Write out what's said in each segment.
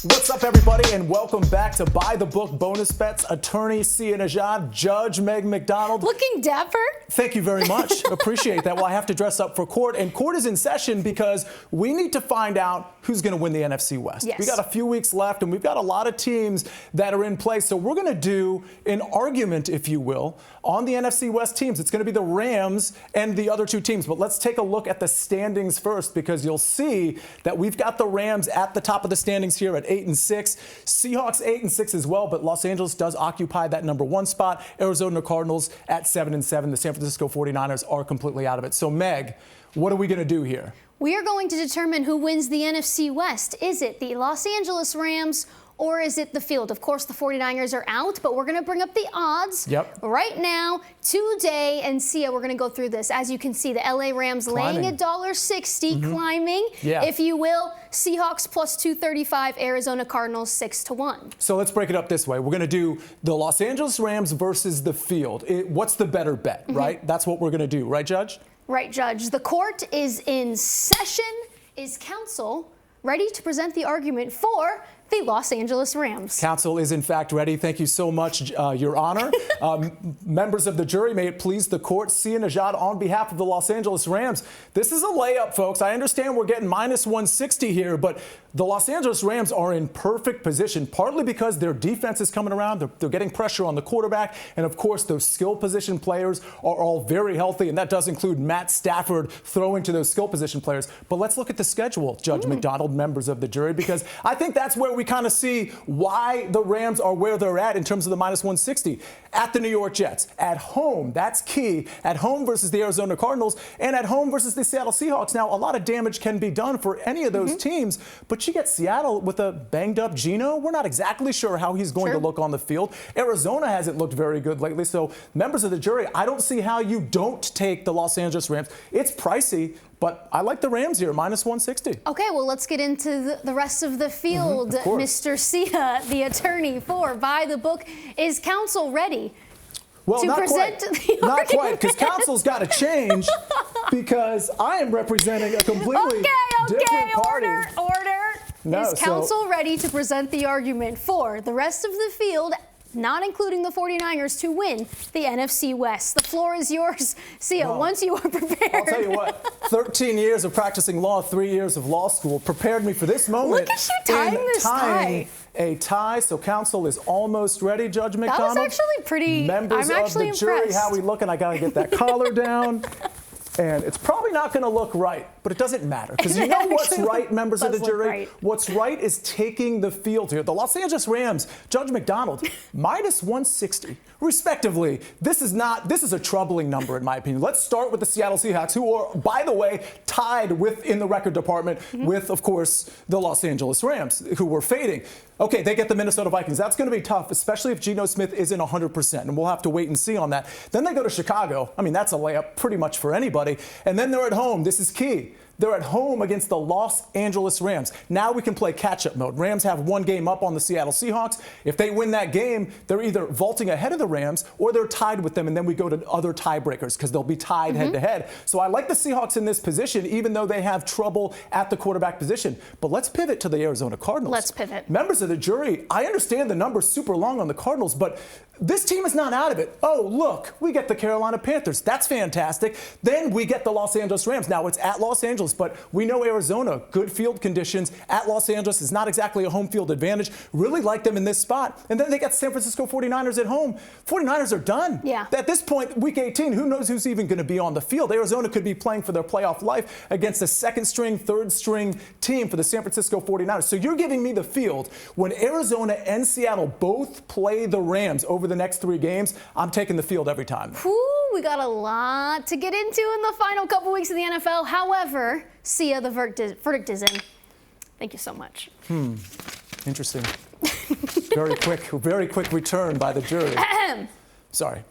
What's up, everybody, and welcome back to By the Book Bonus Bets. Attorney Nejad, Judge McDonald. Looking dapper. Thank you very much. Appreciate that. Well, I have to dress up for court, and court is in session because we need to find out who's going to win the NFC West. Yes. We got a few weeks left, and we've got a lot of teams that are in play. So we're going to do an argument, if you will, on the NFC West teams. It's going to be the Rams and the other two teams. But let's take a look at the standings first, because you'll see that we've got the Rams at the top of the standings here at 8-6. Seahawks 8-6 as well, but Los Angeles does occupy that number one spot. Arizona Cardinals at 7-7. The San Francisco 49ers are completely out of it. So, Meg, what are we going to do here? We are going to determine who wins the NFC West. Is it the Los Angeles Rams or is it the field? Of course, the 49ers are out, but we're going to bring up the odds right now, today, and Sia, we're going to go through this. As you can see, the LA Rams laying at $1.60, climbing, if you will. Seahawks plus 235, Arizona Cardinals 6-1. So let's break it up this way. We're going to do the Los Angeles Rams versus the field. What's the better bet, right? That's what we're going to do, right, Judge? Right, Judge. The court is in session. Is counsel ready to present the argument for the Los Angeles Rams? Counsel is in fact ready. Thank you so much, Your Honor. Members of the jury, may it please the court, Sia Nejad on behalf of the Los Angeles Rams. This is a layup, folks. I understand we're getting minus 160 here, but the Los Angeles Rams are in perfect position, partly because their defense is coming around. They're getting pressure on the quarterback. And of course, those skill position players are all very healthy. And that does include Matt Stafford throwing to those skill position players. But let's look at the schedule, Judge McDonald, members of the jury, because I think that's where we kind of see why the Rams are where they're at in terms of the minus 160. At the New York Jets, at home, that's key. At home versus the Arizona Cardinals, and at home versus the Seattle Seahawks. Now, a lot of damage can be done for any of those teams, but you get Seattle with a banged-up Geno. We're not exactly sure how he's going to look on the field. Arizona hasn't looked very good lately. So, members of the jury, I don't see how you don't take the Los Angeles Rams. It's pricey, but I like the Rams here, minus 160. Okay, well, let's get into the rest of the field. Mr. Sia, the attorney for By the Book, is counsel ready to present the argument? Not quite, because counsel's got to change because I am representing a completely different party. Order. Is counsel ready to present the argument for the rest of the field, not including the 49ers, to win the NFC West? The floor is yours, Sia, once you are prepared. I'll tell you what, 13 years of practicing law, 3 years of law school prepared me for this moment. Look at you tying this tie. A tie, so counsel is almost ready, Judge McDonald. That was actually pretty, Members I'm actually of the jury, impressed. how we looking? I got to get that collar down. And it's probably not going to look right, but it doesn't matter. Because you know what's right, members of the jury? What's right is taking the field here. The Los Angeles Rams, Judge McDonald, minus 160, respectively. This is a troubling number, in my opinion. Let's start with the Seattle Seahawks, who are, by the way, tied in the record department with, of course, the Los Angeles Rams, who were fading. Okay, they get the Minnesota Vikings. That's going to be tough, especially if Geno Smith isn't 100%, and we'll have to wait and see on that. Then they go to Chicago. I mean, that's a layup pretty much for anybody. And then they're at home. This is key. They're at home against the Los Angeles Rams. Now we can play catch-up mode. Rams have one game up on the Seattle Seahawks. If they win that game, they're either vaulting ahead of the Rams or they're tied with them, and then we go to other tiebreakers because they'll be tied head-to-head. So I like the Seahawks in this position, even though they have trouble at the quarterback position. But let's pivot to the Arizona Cardinals. Let's pivot. Members of the jury, I understand the number's super long on the Cardinals, but this team is not out of it. Oh, look, we get the Carolina Panthers. That's fantastic. Then we get the Los Angeles Rams. Now, it's at Los Angeles, but we know Arizona, good field conditions. At Los Angeles is not exactly a home field advantage. Really like them in this spot. And then they got San Francisco 49ers at home. 49ers are done. Yeah. At this point, week 18, who knows who's even going to be on the field? Arizona could be playing for their playoff life against a second-string, third-string team for the San Francisco 49ers. So you're giving me the field when Arizona and Seattle both play the Rams over the next 3 games. I'm taking the field every time. We got a lot to get into in the final couple weeks of the NFL. However, Sia, the verdict is in. Thank you so much. Interesting. Very quick return by the jury. Sorry.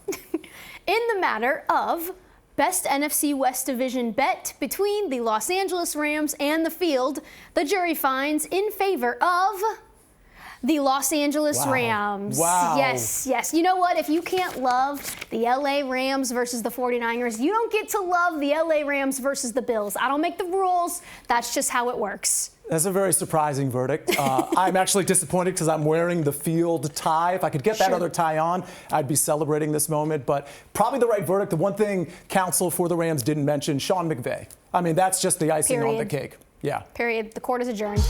In the matter of best NFC West division bet between the Los Angeles Rams and the field, the jury finds in favor of the Los Angeles Rams. Wow. Yes. You know what? If you can't love the LA Rams versus the 49ers, you don't get to love the LA Rams versus the Bills. I don't make the rules. That's just how it works. That's a very surprising verdict. I'm actually disappointed because I'm wearing the field tie. If I could get that other tie on, I'd be celebrating this moment. But probably the right verdict. The one thing counsel for the Rams didn't mention, Sean McVay. I mean, that's just the icing on the cake. Yeah. Period. The court is adjourned.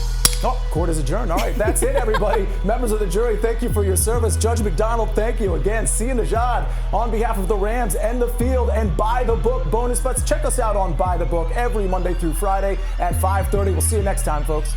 Oh, court is adjourned. All right, that's it, everybody. Members of the jury, thank you for your service. Judge McDonald, thank you again. See you, Nejad, on behalf of the Rams and the field and By the Book bonus bets. Check us out on By the Book every Monday through Friday at 5:30. We'll see you next time, folks.